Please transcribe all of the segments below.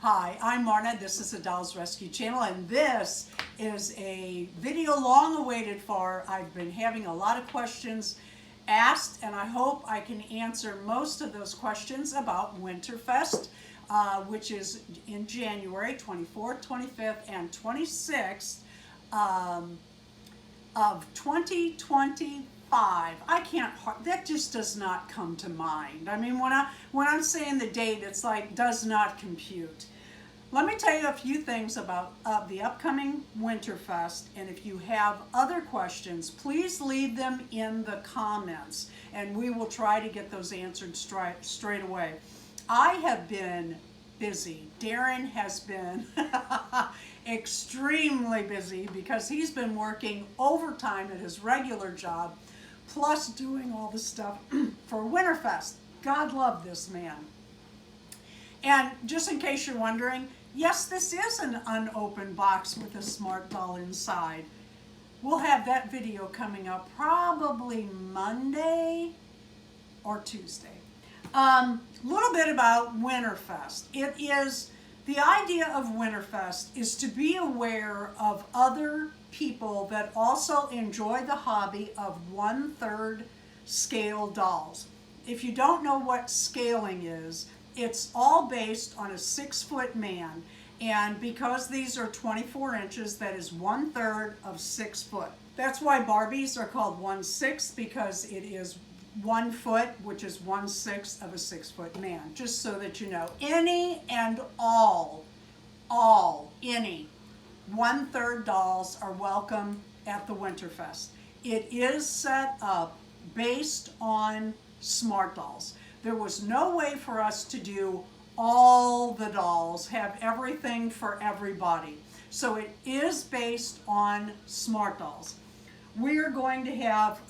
Hi, I'm Marna. This is the Dolls Rescue Channel, and this is a video long awaited for. I've been having a lot of questions asked, and I hope I can answer most of those questions about Winterfest, which is in January 24th, 25th, and 26th of 2025. I can't, that just does not come to mind. I mean, when I'm saying the date, it's like does not compute. Let me tell you a few things about the upcoming Winterfest, and if you have other questions, please leave them in the comments, and we will try to get those answered straight away. I have been busy. Deron has been extremely busy because he's been working overtime at his regular job, plus doing all the stuff for Winterfest. God love this man. And just in case you're wondering, yes, this is an unopened box with a smart doll inside. We'll have that video coming up probably Monday or Tuesday. Little bit about Winterfest. It is, the idea of Winterfest is to be aware of other people that also enjoy the hobby of 1/3 scale dolls. If you don't know what scaling is, it's all based on a 6-foot man, and because these are 24 inches, that is 1/3 of 6 foot. That's why Barbies are called 1/6, because it is 1 foot, which is 1/6 of a 6-foot man. Just so that you know, any and all any 1/3 dolls are welcome at the Winterfest. It is set up based on Smart Dolls. There was no way for us to do all the dolls, have everything for everybody. So it is based on Smart Dolls. We are going to have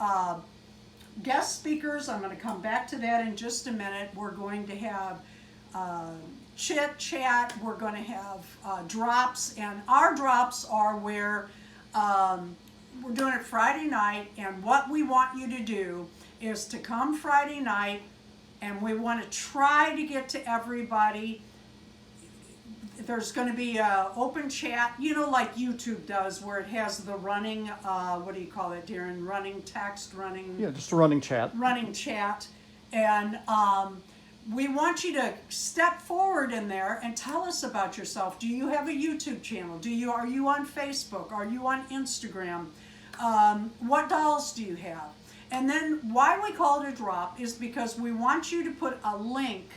guest speakers. I'm going to come back to that in just a minute. We're going to have chit chat. We're going to have drops, and our drops are where we're doing it Friday night, and what we want you to do is to come Friday night, and we want to try to get to everybody. There's going to be an open chat, you know, like YouTube does, where it has the running, what do you call it, Deron? Running text, running... Yeah, just a running chat. Running chat. And we want you to step forward in there and tell us about yourself. Do you have a YouTube channel? Are you on Facebook? Are you on Instagram? What dolls do you have? And then why we call it a drop is because we want you to put a link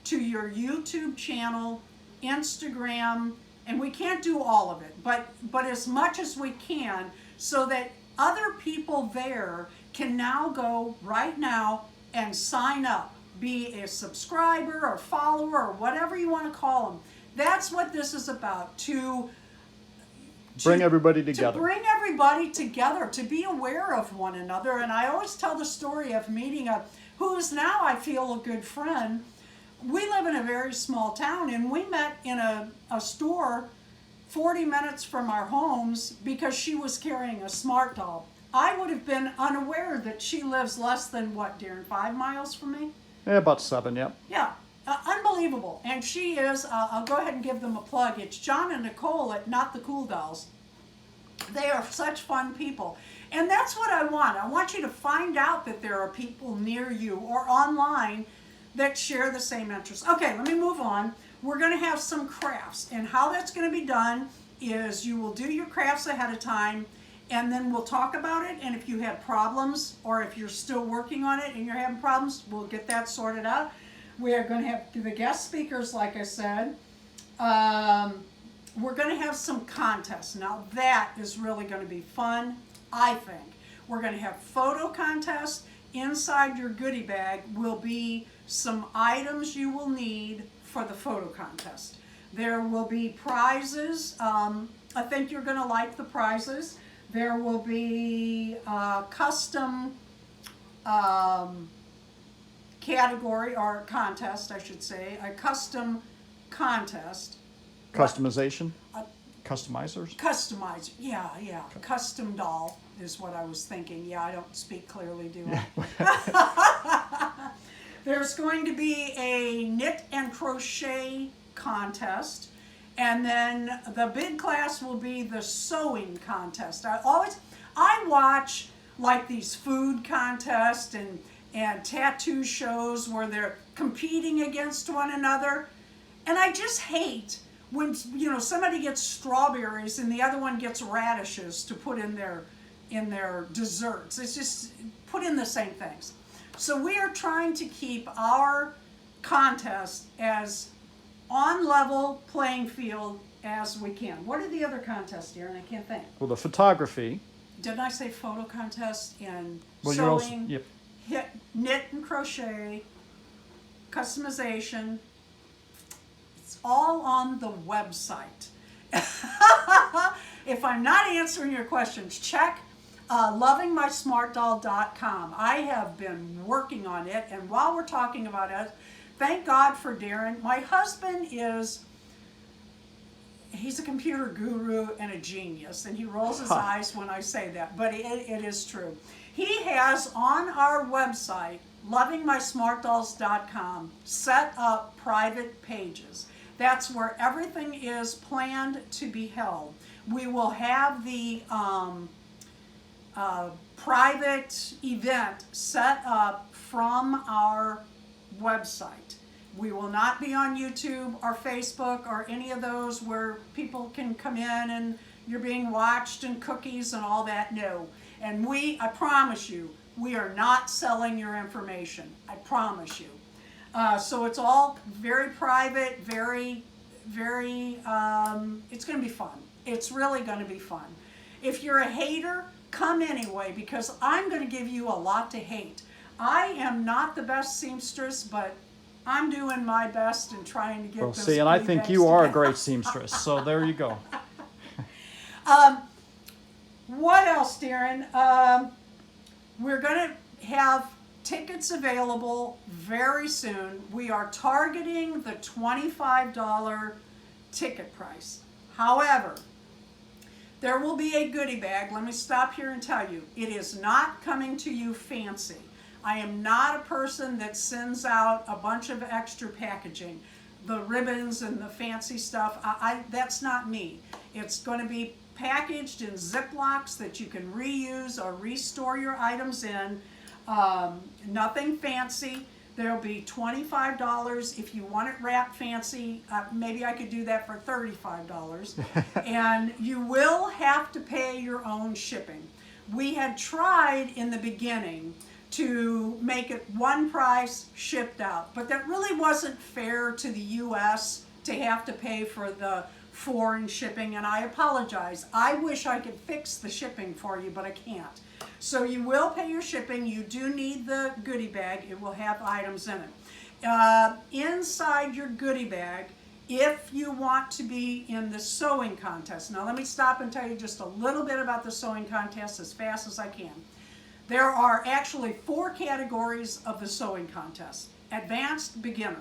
to your YouTube channel, Instagram, and we can't do all of it, but as much as we can, so that other people there can now go right now and sign up, be a subscriber or follower or whatever you want to call them. That's what this is about, to bring everybody together. To bring everybody together, to be aware of one another. And I always tell the story of meeting who is now, I feel, a good friend. We live in a very small town, and we met in a store 40 minutes from our homes because she was carrying a smart doll. I would have been unaware that she lives less than, what, Deron, 5 miles from me? Yeah, about 7, yeah. Yeah. Unbelievable. And she is, I'll go ahead and give them a plug. It's John and Nicole at Not the Cool Dolls. They are such fun people. And that's what I want. I want you to find out that there are people near you or online that share the same interests. Okay, let me move on. We're going to have some crafts. And how that's going to be done is you will do your crafts ahead of time, and then we'll talk about it. And if you have problems, or if you're still working on it and you're having problems, we'll get that sorted out. We are going to have the guest speakers, like I said. We're going to have some contests. Now that is really going to be fun, I think. We're going to have photo contests. Inside your goodie bag will be some items you will need for the photo contest. There will be prizes. I think you're going to like the prizes. There will be custom category, or contest, I should say, a custom contest. Customization? Customizers? Customizer, yeah. Custom doll is what I was thinking. Yeah, I don't speak clearly, do I? There's going to be a knit and crochet contest. And then the big class will be the sewing contest. I watch like these food contests and tattoo shows where they're competing against one another. And I just hate when, you know, somebody gets strawberries and the other one gets radishes to put in their desserts. It's just put in the same things. So we are trying to keep our contest as on level playing field as we can. What are the other contests, Deron? I can't think. Well, the photography. Didn't I say photo contest and Well, you're also, sewing, yep. knit and crochet, customization? It's all on the website. If I'm not answering your questions, check lovingmysmartdoll.com. I have been working on it, and while we're talking about it, thank God for Deron. My husband he's a computer guru and a genius, and he rolls his eyes when I say that, but it is true. He has on our website, lovingmysmartdolls.com, set up private pages. That's where everything is planned to be held. We will have the private event set up from our website. We will not be on YouTube or Facebook or any of those where people can come in and you're being watched and cookies and all that. No. And I promise you, we are not selling your information. I promise you. So it's all very private, very, very, it's going to be fun. It's really going to be fun. If you're a hater, come anyway, because I'm going to give you a lot to hate. I am not the best seamstress, but I'm doing my best and trying to get Well, this. see, and I think you are a together. great seamstress, so there you go. What else, Deron? We're going to have tickets available very soon. We are targeting the $25 ticket price. However, there will be a goodie bag. Let me stop here and tell you, it is not coming to you fancy. I am not a person that sends out a bunch of extra packaging, the ribbons and the fancy stuff. That's not me. It's going to be packaged in Ziplocs that you can reuse or restore your items in. Nothing fancy. There'll be $25 if you want it wrapped fancy. Maybe I could do that for $35. And you will have to pay your own shipping. We had tried in the beginning to make it one price shipped out, but that really wasn't fair to the U.S. to have to pay for the foreign shipping, and I apologize. I wish I could fix the shipping for you, but I can't. So you will pay your shipping. You do need the goodie bag. It will have items in it. Inside your goodie bag, if you want to be in the sewing contest. Now let me stop and tell you just a little bit about the sewing contest as fast as I can. There are actually 4 categories of the sewing contest. Advanced, beginner.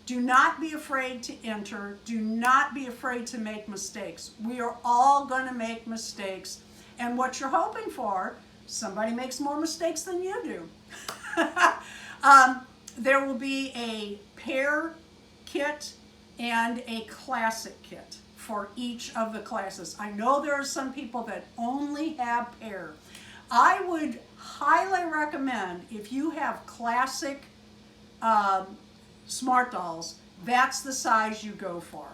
Do not be afraid to enter. Do not be afraid to make mistakes. We are all going to make mistakes. And what you're hoping for, somebody makes more mistakes than you do. There will be a pair kit and a classic kit for each of the classes. I know there are some people that only have pair. I would highly recommend, if you have classic Smart Dolls, that's the size you go for.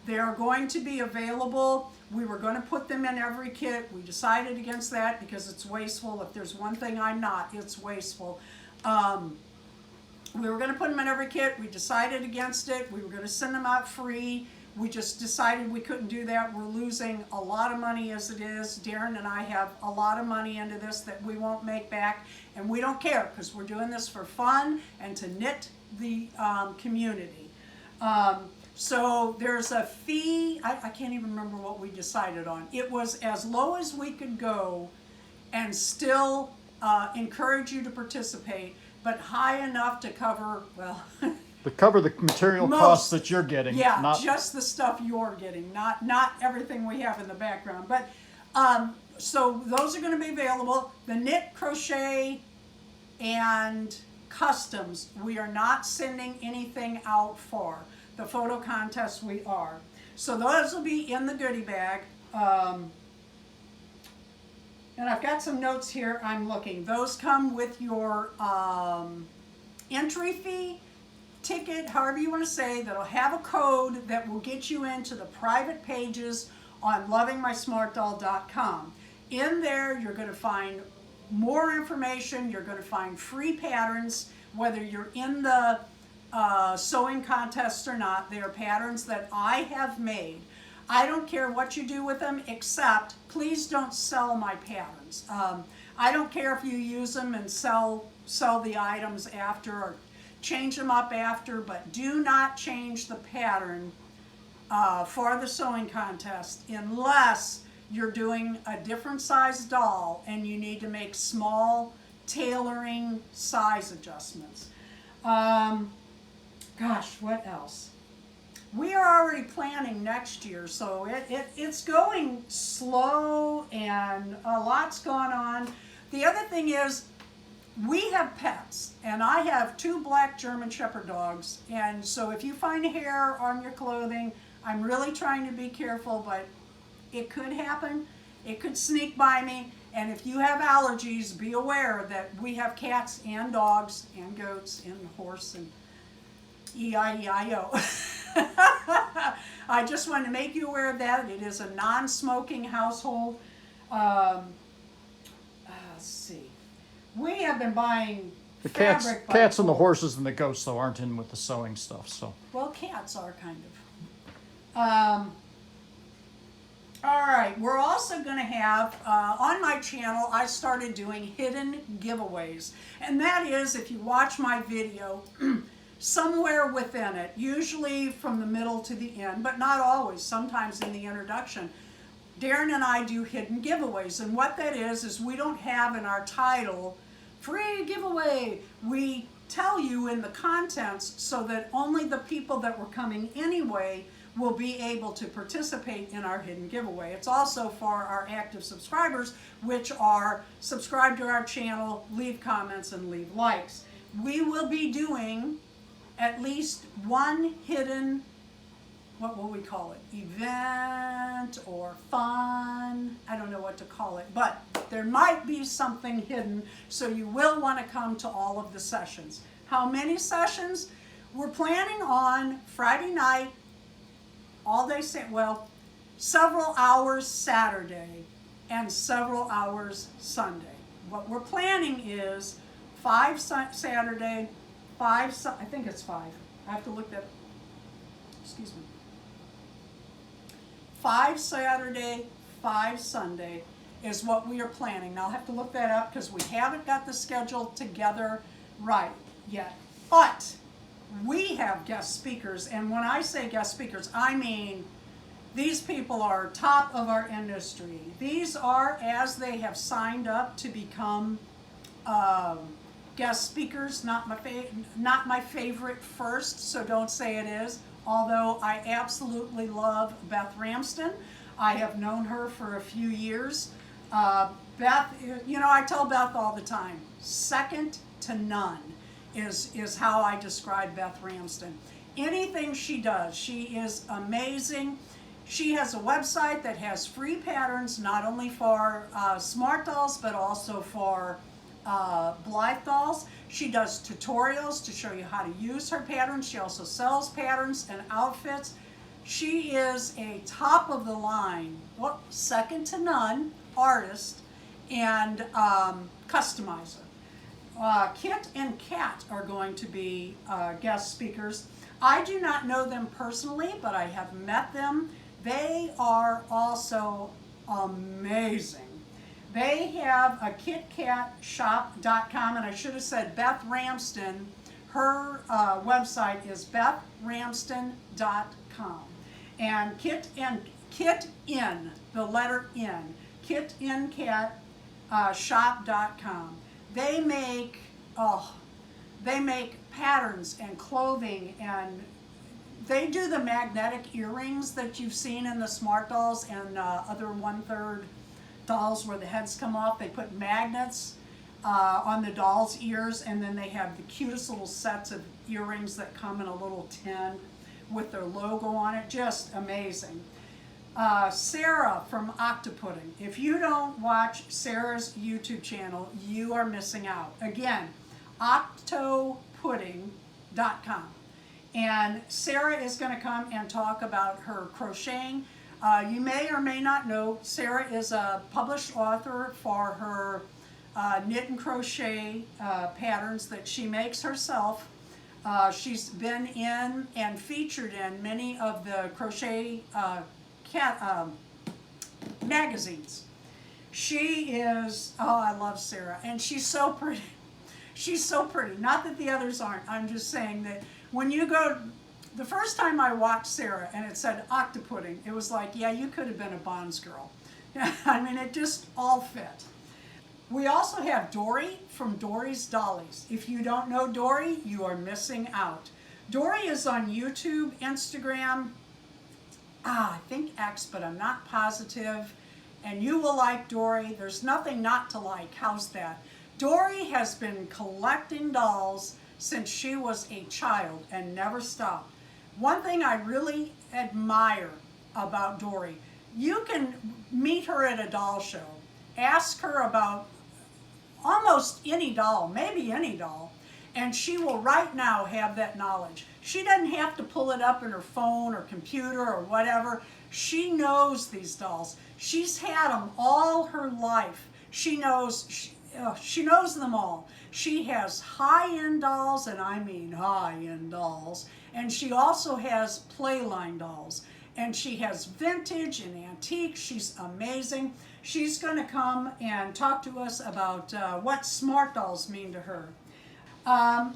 They are going to be available. We were going to put them in every kit. We decided against that because it's wasteful. If there's one thing I'm not, it's wasteful. We were going to put them in every kit. We decided against it. We were going to send them out free. We just decided we couldn't do that. We're losing a lot of money as it is. Deron and I have a lot of money into this that we won't make back, and we don't care because we're doing this for fun and to knit the community. So there's a fee. I can't even remember what we decided on. It was as low as we could go and still encourage you to participate, but high enough to cover, well... To cover the material costs that you're getting. Yeah, not just the stuff you're getting, not everything we have in the background. But so those are going to be available. The knit, crochet, and customs, we are not sending anything out for. the photo contest, we are. So those will be in the goodie bag. And I've got some notes here I'm looking. Those come with your entry fee, ticket, however you want to say, that'll have a code that will get you into the private pages on lovingmysmartdoll.com. In there, you're going to find more information. You're going to find free patterns, whether you're in the sewing contest or not. They are patterns that I have made. I don't care what you do with them, except please don't sell my patterns. I don't care if you use them and sell the items after or change them up after, but do not change the pattern for the sewing contest unless you're doing a different size doll and you need to make small tailoring size adjustments. Gosh, what else? We are already planning next year, so it's going slow and a lot's going on. The other thing is, we have pets, and I have 2 black German Shepherd dogs, and so if you find hair on your clothing, I'm really trying to be careful, but it could happen. It could sneak by me, and if you have allergies, be aware that we have cats and dogs and goats and horse and E-I-E-I-O. I just want to make you aware of that. It is a non-smoking household. Let's see. We have been buying The fabric. cats and the horses and the goats, though, aren't in with the sewing stuff, so. Well, cats are kind of. All right, we're also going to have, on my channel, I started doing hidden giveaways. And that is, if you watch my video, somewhere within it, usually from the middle to the end, but not always, sometimes in the introduction, Deron and I do hidden giveaways. And what that is we don't have in our title, free giveaway. We tell you in the contents so that only the people that were coming anyway will be able to participate in our hidden giveaway. It's also for our active subscribers, which are subscribe to our channel, leave comments, and leave likes. We will be doing at least one hidden, what will we call it, event or fun, I don't know what to call it, but there might be something hidden, so you will want to come to all of the sessions. How many sessions? We're planning on Friday night, all day, well, several hours Saturday and several hours Sunday. What we're planning is 5 Saturday, 5, I think it's 5. I have to look that, excuse me. 5 Saturday, 5 Sunday is what we are planning. Now I'll have to look that up because we haven't got the schedule together right yet. But we have guest speakers, and when I say guest speakers, I mean these people are top of our industry. These are, as they have signed up to become guest speakers, not my favorite first, so don't say it is, although I absolutely love Beth Ramsden. I have known her for a few years. Beth, you know, I tell Beth all the time, second to none is how I describe Beth Ramsden. Anything she does, she is amazing. She has a website that has free patterns, not only for Smart Dolls, but also for Blythe Dolls. She does tutorials to show you how to use her patterns. She also sells patterns and outfits. She is a top of the line, well, second to none artist and customizer. Kit and Kat are going to be guest speakers. I do not know them personally, but I have met them. They are also amazing. They have a KitKatShop.com, and I should have said Beth Ramsden. Her website is BethRamsden.com. And Kit in, the letter N, KitInCatShop.com. They make patterns and clothing, and they do the magnetic earrings that you've seen in the Smart Dolls and other 1/3 dolls where the heads come off. They put magnets on the doll's ears, and then they have the cutest little sets of earrings that come in a little tin with their logo on it. Just amazing. Sarah from Octopudding. If you don't watch Sarah's YouTube channel, you are missing out. Again, octopudding.com. And Sarah is going to come and talk about her crocheting. You may or may not know, Sarah is a published author for her knit and crochet patterns that she makes herself. She's been in and featured in many of the crochet magazines. She is, oh, I love Sarah, and she's so pretty. She's so pretty. Not that the others aren't. I'm just saying that when you go, the first time I watched Sarah and it said Octopudding, it was like, yeah, you could have been a Bonds girl. I mean, it just all fit. We also have Dory from Dory's Dollies. If you don't know Dory, you are missing out. Dory is on YouTube, Instagram, I think X, but I'm not positive. And you will like Dory. There's nothing not to like. How's that? Dory has been collecting dolls since she was a child and never stopped. One thing I really admire about Dory, you can meet her at a doll show, ask her about almost any doll, maybe any doll, and she will right now have that knowledge. She doesn't have to pull it up in her phone or computer or whatever. She knows these dolls. She's had them all her life. She knows them all. She has high-end dolls, and I mean high-end dolls, and she also has playline dolls, and she has vintage and antique. She's amazing. She's going to come and talk to us about what smart dolls mean to her.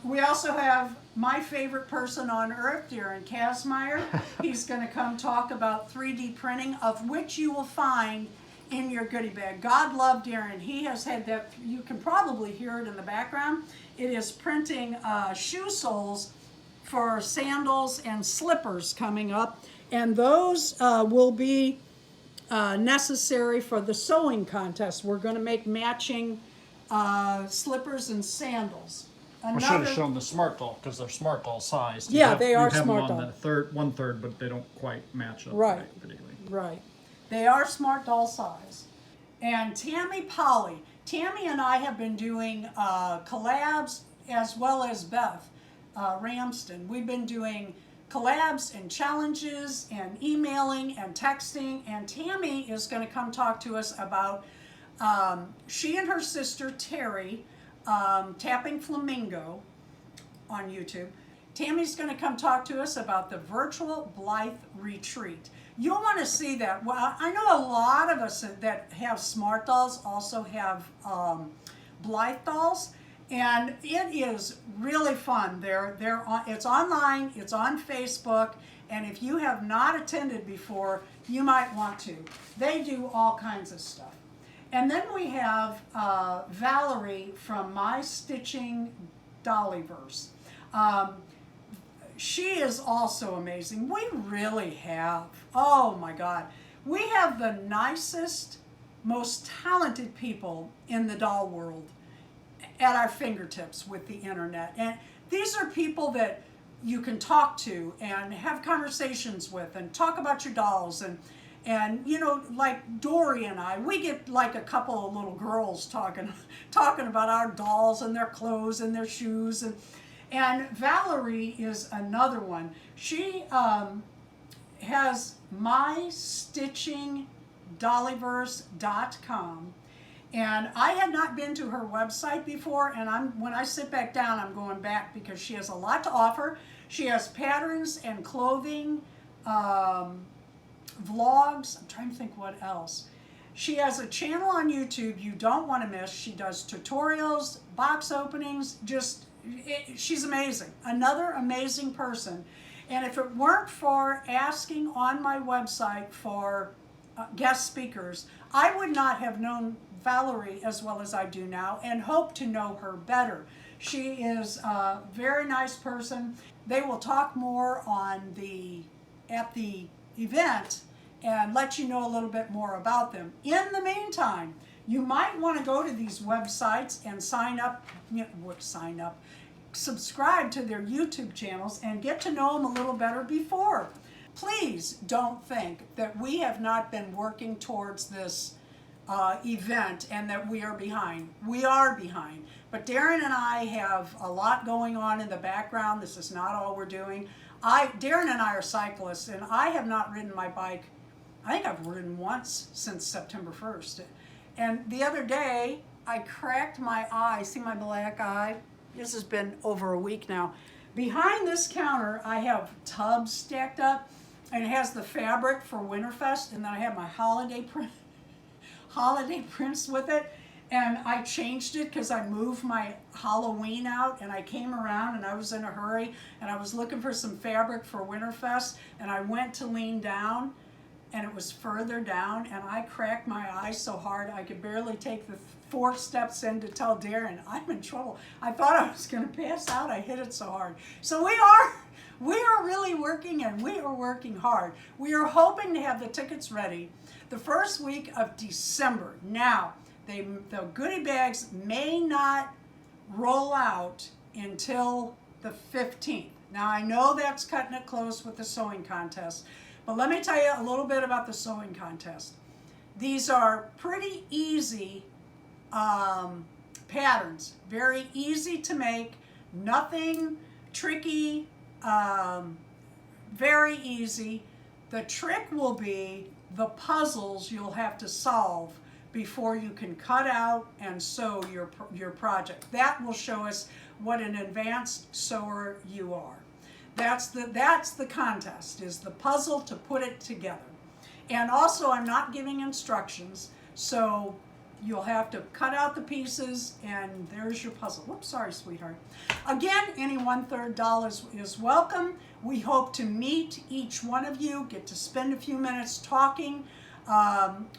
We also have my favorite person on earth, Deron Kazmaier. He's going to come talk about 3D printing, of which you will find in your goodie bag. God love Deron. He has had that, you can probably hear it in the background. It is printing shoe soles for sandals and slippers coming up, and those will be necessary for the sewing contest. We're going to make matching slippers and sandals. We should have shown the Smart Doll because they're Smart Doll sized. Yeah, they are Smart Doll. Doll. You have them on the 1/3, but they don't quite match up. Right. Particularly. Right. They are Smart Doll size. And Tammy Polly. Tammy and I have been doing collabs, as well as Beth Ramston. We've been doing collabs and challenges and emailing and texting. And Tammy is going to come talk to us about, she and her sister Terry, Tapping Flamingo on YouTube. Tammy's going to come talk to us about the virtual Blythe retreat. You'll want to see that. Well, I know a lot of us that have Smart Dolls also have Blythe dolls, and it is really fun. It's online, it's on Facebook, and if you have not attended before, you might want to. They do all kinds of stuff. And then we have Valerie from My Stitching Dollyverse. She is also amazing. We really have, oh my God, we have the nicest, most talented people in the doll world at our fingertips with the internet. And these are people that you can talk to and have conversations with and talk about your dolls. And you know, like Dory and I, we get like a couple of little girls talking about our dolls and their clothes and their shoes. And Valerie is another one. She has mystitchingdollyverse.com. And I had not been to her website before, and when I sit back down, I'm going back because she has a lot to offer. She has patterns and clothing, vlogs. I'm trying to think what else. She has a channel on YouTube you don't want to miss. She does tutorials, box openings, she's amazing. Another amazing person. And if it weren't for asking on my website for guest speakers, I would not have known Valerie as well as I do now and hope to know her better. She is a very nice person. They will talk more at the event and let you know a little bit more about them. In the meantime, you might want to go to these websites and sign up subscribe to their YouTube channels and get to know them a little better before. Please don't think that we have not been working towards this event and that we are behind. We are behind. But Deron and I have a lot going on in the background. This is not all we're doing. Deron and I are cyclists, and I have not ridden my bike. I think I've ridden once since September 1st. And the other day, I cracked my eye. See my black eye? This has been over a week now. Behind this counter, I have tubs stacked up, and it has the fabric for Winterfest, and then I have my holiday prints with it. And I changed it because I moved my Halloween out, and I came around and I was in a hurry and I was looking for some fabric for Winterfest, and I went to lean down and it was further down, and I cracked my eye so hard I could barely take the 4 steps in to tell Deron I'm in trouble. I thought I was going to pass out. I hit it so hard. So we are really working, and we are working hard. We are hoping to have the tickets ready the first week of December. Now, the goodie bags may not roll out until the 15th. Now, I know that's cutting it close with the sewing contest, but let me tell you a little bit about the sewing contest. These are pretty easy patterns, very easy to make, nothing tricky, very easy. The trick will be the puzzles you'll have to solve before you can cut out and sew your project. That will show us what an advanced sewer you are. That's the contest, is the puzzle to put it together. And also, I'm not giving instructions, so you'll have to cut out the pieces, and there's your puzzle. Whoops, sorry, sweetheart. Again, any 1/3 doll is welcome. We hope to meet each one of you, get to spend a few minutes talking.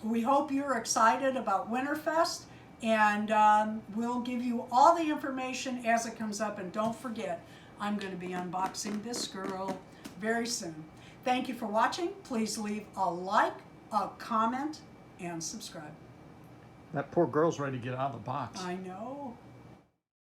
We hope you're excited about Winterfest, and we'll give you all the information as it comes up. And don't forget, I'm going to be unboxing this girl very soon. Thank you for watching. Please leave a like, a comment, and subscribe. That poor girl's ready to get out of the box. I know.